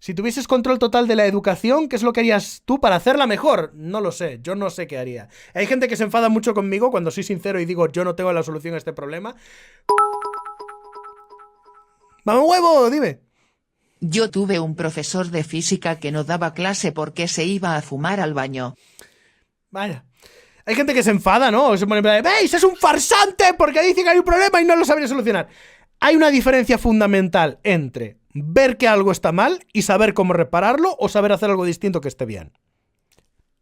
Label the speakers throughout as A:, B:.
A: Si tuvieses control total de la educación, ¿qué es lo que harías tú para hacerla mejor? No lo sé, yo no sé qué haría. Hay gente que se enfada mucho conmigo cuando soy sincero y digo yo no tengo la solución a este problema. ¡Vamos huevo! Dime.
B: Yo tuve un profesor de física que no daba clase porque se iba a fumar al baño.
A: Vaya. Hay gente que se enfada, ¿no? O se pone en plan, ¿veis? Es un farsante porque dice que hay un problema y no lo sabría solucionar. Hay una diferencia fundamental entre ver que algo está mal y saber cómo repararlo o saber hacer algo distinto que esté bien.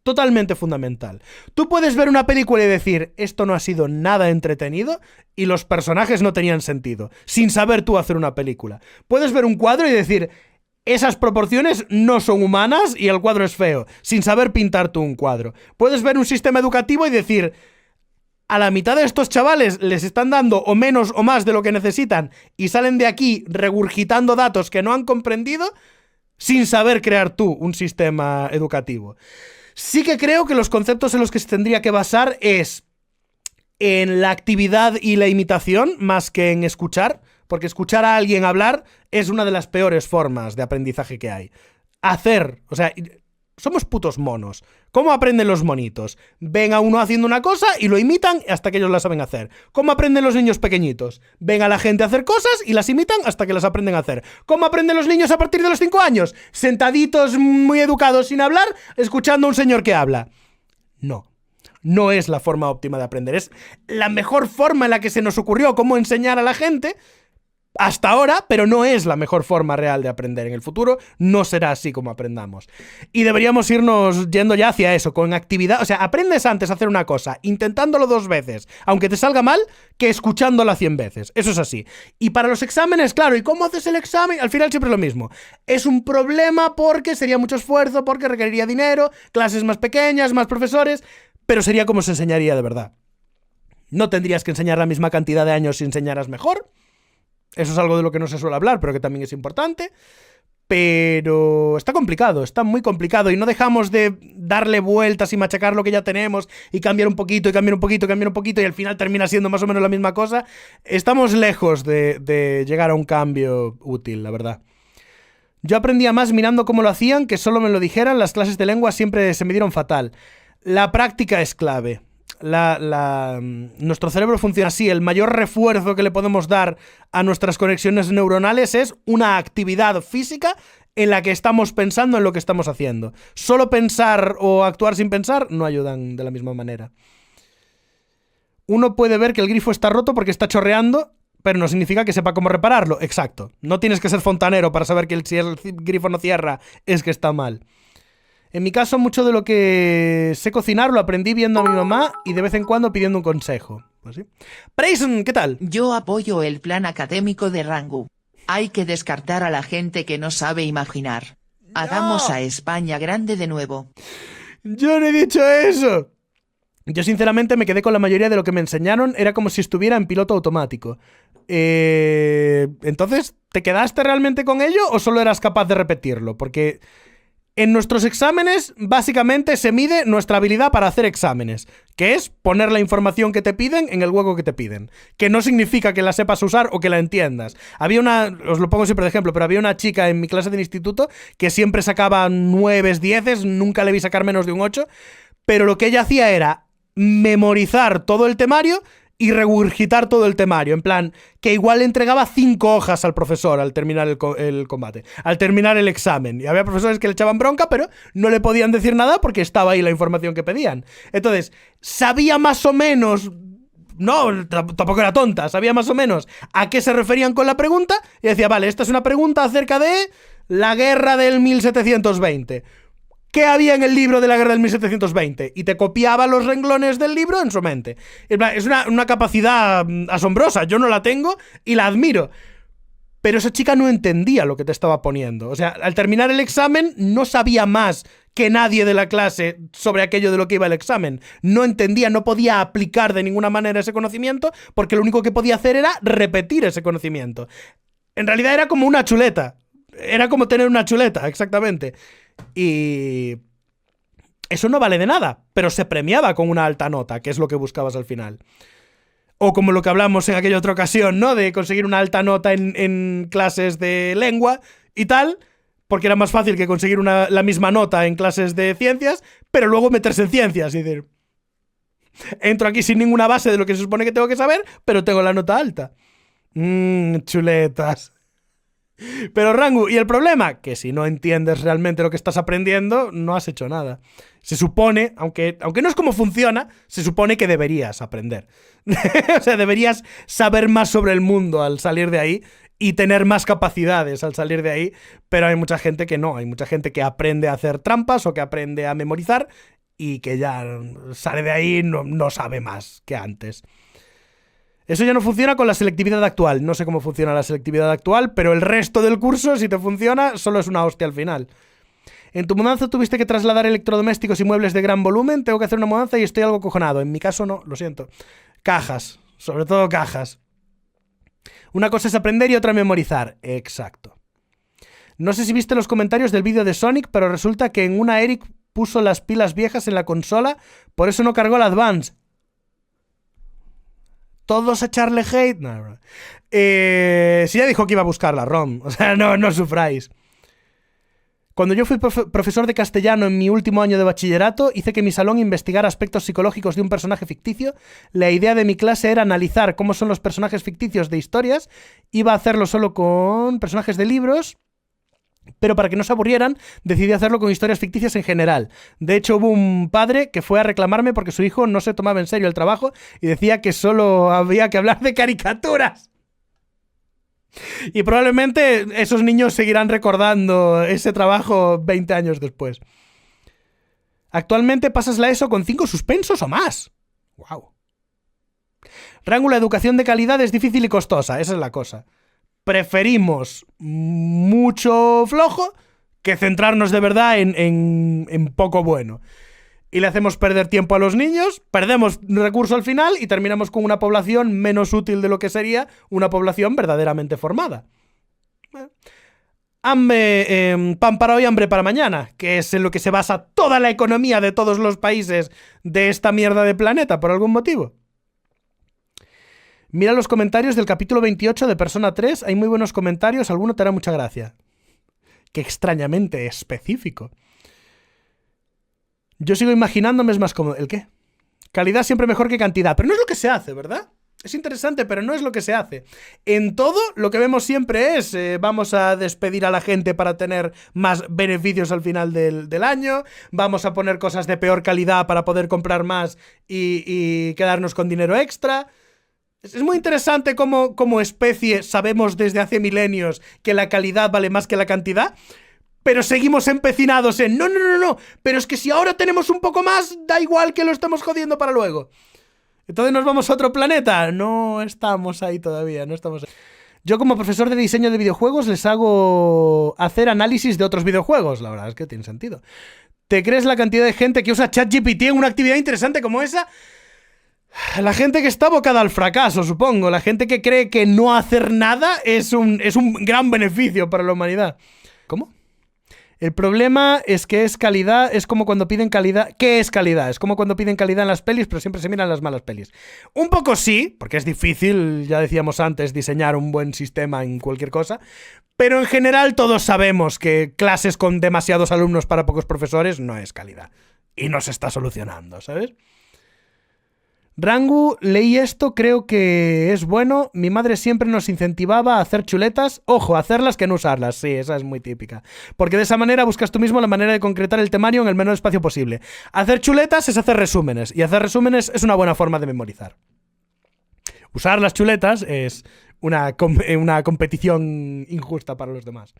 A: Totalmente fundamental. Tú puedes ver una película y decir, esto no ha sido nada entretenido y los personajes no tenían sentido, sin saber tú hacer una película. Puedes ver un cuadro y decir, esas proporciones no son humanas y el cuadro es feo, sin saber pintar tú un cuadro. Puedes ver un sistema educativo y decir, a la mitad de estos chavales les están dando o menos o más de lo que necesitan y salen de aquí regurgitando datos que no han comprendido sin saber crear tú un sistema educativo. Sí que creo que los conceptos en los que se tendría que basar es en la actividad y la imitación más que en escuchar, porque escuchar a alguien hablar es una de las peores formas de aprendizaje que hay. Hacer, o sea, somos putos monos. ¿Cómo aprenden los monitos? Ven a uno haciendo una cosa y lo imitan hasta que ellos la saben hacer. ¿Cómo aprenden los niños pequeñitos? Ven a la gente a hacer cosas y las imitan hasta que las aprenden a hacer. ¿Cómo aprenden los niños a partir de los 5 años? Sentaditos, muy educados, sin hablar, escuchando a un señor que habla. No. No es la forma óptima de aprender. Es la mejor forma en la que se nos ocurrió cómo enseñar a la gente hasta ahora, pero no es la mejor forma real de aprender. En el futuro no será así como aprendamos. Y deberíamos irnos yendo ya hacia eso, con actividad. O sea, aprendes antes a hacer una cosa, intentándolo 2 veces, aunque te salga mal, que escuchándola 100 veces. Eso es así. Y para los exámenes, claro, ¿y cómo haces el examen? Al final siempre es lo mismo. Es un problema porque sería mucho esfuerzo, porque requeriría dinero, clases más pequeñas, más profesores, pero sería como se enseñaría de verdad. No tendrías que enseñar la misma cantidad de años si enseñaras mejor. Eso es algo de lo que no se suele hablar, pero que también es importante. Pero está complicado, está muy complicado y no dejamos de darle vueltas y machacar lo que ya tenemos y cambiar un poquito y cambiar un poquito y cambiar un poquito y al final termina siendo más o menos la misma cosa. Estamos lejos de llegar a un cambio útil, la verdad. Yo aprendía más mirando cómo lo hacían que solo me lo dijeran. Las clases de lengua siempre se me dieron fatal. La práctica es clave. Nuestro cerebro funciona así. El mayor refuerzo que le podemos dar a nuestras conexiones neuronales es una actividad física en la que estamos pensando en lo que estamos haciendo. Solo pensar o actuar sin pensar no ayudan de la misma manera. Uno puede ver que el grifo está roto porque está chorreando, pero no significa que sepa cómo repararlo. Exacto. No tienes que ser fontanero para saber que si el grifo no cierra es que está mal. En mi caso, mucho de lo que sé cocinar lo aprendí viendo a mi mamá y de vez en cuando pidiendo un consejo. Pues sí. Prayson, ¿qué tal?
B: Yo apoyo el plan académico de Rangu. Hay que descartar a la gente que no sabe imaginar. Hagamos a España grande de nuevo.
A: Yo no he dicho eso. Yo sinceramente me quedé con la mayoría de lo que me enseñaron. Era como si estuviera en piloto automático. Entonces, ¿te quedaste realmente con ello o solo eras capaz de repetirlo? Porque en nuestros exámenes, básicamente, se mide nuestra habilidad para hacer exámenes, que es poner la información que te piden en el hueco que te piden. Que no significa que la sepas usar o que la entiendas. Os lo pongo siempre de ejemplo, pero había una chica en mi clase del instituto que siempre sacaba 9, 10, nunca le vi sacar menos de un 8, pero lo que ella hacía era memorizar todo el temario y regurgitar todo el temario, en plan, que igual le entregaba 5 hojas al profesor al terminar el combate, al terminar el examen. Y había profesores que le echaban bronca, pero no le podían decir nada porque estaba ahí la información que pedían. Entonces, sabía más o menos, no, tampoco era tonta, sabía más o menos a qué se referían con la pregunta y decía, vale, esta es una pregunta acerca de la guerra del 1720. ¿Qué había en el libro de la guerra del 1720? Y te copiaba los renglones del libro en su mente. Es una capacidad asombrosa. Yo no la tengo y la admiro. Pero esa chica no entendía lo que te estaba poniendo. O sea, al terminar el examen no sabía más que nadie de la clase sobre aquello de lo que iba el examen. No entendía, no podía aplicar de ninguna manera ese conocimiento porque lo único que podía hacer era repetir ese conocimiento. En realidad era como una chuleta. Era como tener una chuleta, exactamente. Y eso no vale de nada, pero se premiaba con una alta nota, que es lo que buscabas al final. O como lo que hablamos en aquella otra ocasión, ¿no? De conseguir una alta nota en clases de lengua y tal, porque era más fácil que conseguir la misma nota en clases de ciencias, pero luego meterse en ciencias y decir, entro aquí sin ninguna base de lo que se supone que tengo que saber, pero tengo la nota alta. Chuletas. Pero Rangu, ¿y el problema? Que si no entiendes realmente lo que estás aprendiendo, no has hecho nada. Se supone, aunque no es como funciona, se supone que deberías aprender. O sea, deberías saber más sobre el mundo al salir de ahí y tener más capacidades al salir de ahí, pero hay mucha gente que no. Hay mucha gente que aprende a hacer trampas o que aprende a memorizar y que ya sale de ahí y no sabe más que antes. Eso ya no funciona con la selectividad actual. No sé cómo funciona la selectividad actual, pero el resto del curso, si te funciona, solo es una hostia al final. En tu mudanza tuviste que trasladar electrodomésticos y muebles de gran volumen. Tengo que hacer una mudanza y estoy algo cojonado. En mi caso no, lo siento. Cajas, sobre todo cajas. Una cosa es aprender y otra memorizar. Exacto. No sé si viste los comentarios del vídeo de Sonic, pero resulta que en una Eric puso las pilas viejas en la consola, por eso no cargó la Advance. Todos a echarle hate. No. Sí, ya dijo que iba a buscar la ROM. O sea, no sufráis. Cuando yo fui profesor de castellano en mi último año de bachillerato, hice que mi salón investigara aspectos psicológicos de un personaje ficticio. La idea de mi clase era analizar cómo son los personajes ficticios de historias. Iba a hacerlo solo con personajes de libros, pero para que no se aburrieran, decidí hacerlo con historias ficticias en general. De hecho, hubo un padre que fue a reclamarme porque su hijo no se tomaba en serio el trabajo y decía que solo había que hablar de caricaturas. Y probablemente esos niños seguirán recordando ese trabajo 20 años después. Actualmente pasas la ESO con 5 suspensos o más. ¡Wow! Rangu, la educación de calidad es difícil y costosa, esa es la cosa. Preferimos mucho flojo que centrarnos de verdad en poco bueno. Y le hacemos perder tiempo a los niños, perdemos recurso al final y terminamos con una población menos útil de lo que sería una población verdaderamente formada. Pan para hoy, hambre para mañana, que es en lo que se basa toda la economía de todos los países de esta mierda de planeta, por algún motivo. Mira los comentarios del capítulo 28 de Persona 3, hay muy buenos comentarios, alguno te hará mucha gracia. Qué extrañamente específico. Yo sigo imaginándome es más cómodo. ¿El qué? Calidad siempre mejor que cantidad, pero no es lo que se hace, ¿verdad? Es interesante, pero no es lo que se hace. En todo, lo que vemos siempre es vamos a despedir a la gente para tener más beneficios al final del año, vamos a poner cosas de peor calidad para poder comprar más y quedarnos con dinero extra. Es muy interesante cómo como especie sabemos desde hace milenios que la calidad vale más que la cantidad, pero seguimos empecinados en no, pero es que si ahora tenemos un poco más, da igual que lo estemos jodiendo para luego. Entonces nos vamos a otro planeta. No estamos ahí todavía, no estamos ahí. Yo como profesor de diseño de videojuegos les hago hacer análisis de otros videojuegos. La verdad es que tiene sentido. ¿Te crees la cantidad de gente que usa ChatGPT en una actividad interesante como esa? La gente que está abocada al fracaso, supongo. La gente que cree que no hacer nada es un gran beneficio para la humanidad. ¿Cómo? El problema es que es calidad, es como cuando piden calidad. ¿Qué es calidad? Es como cuando piden calidad en las pelis, pero siempre se miran las malas pelis. Un poco sí, porque es difícil, ya decíamos antes, diseñar un buen sistema en cualquier cosa. Pero en general todos sabemos que clases con demasiados alumnos para pocos profesores no es calidad. Y no se está solucionando, ¿sabes? Rangu, leí esto, creo que es bueno. Mi madre siempre nos incentivaba a hacer chuletas. Ojo, hacerlas que no usarlas. Sí, esa es muy típica. Porque de esa manera buscas tú mismo la manera de concretar el temario en el menor espacio posible. Hacer chuletas es hacer resúmenes. Y hacer resúmenes es una buena forma de memorizar. Usar las chuletas es una competición injusta para los demás.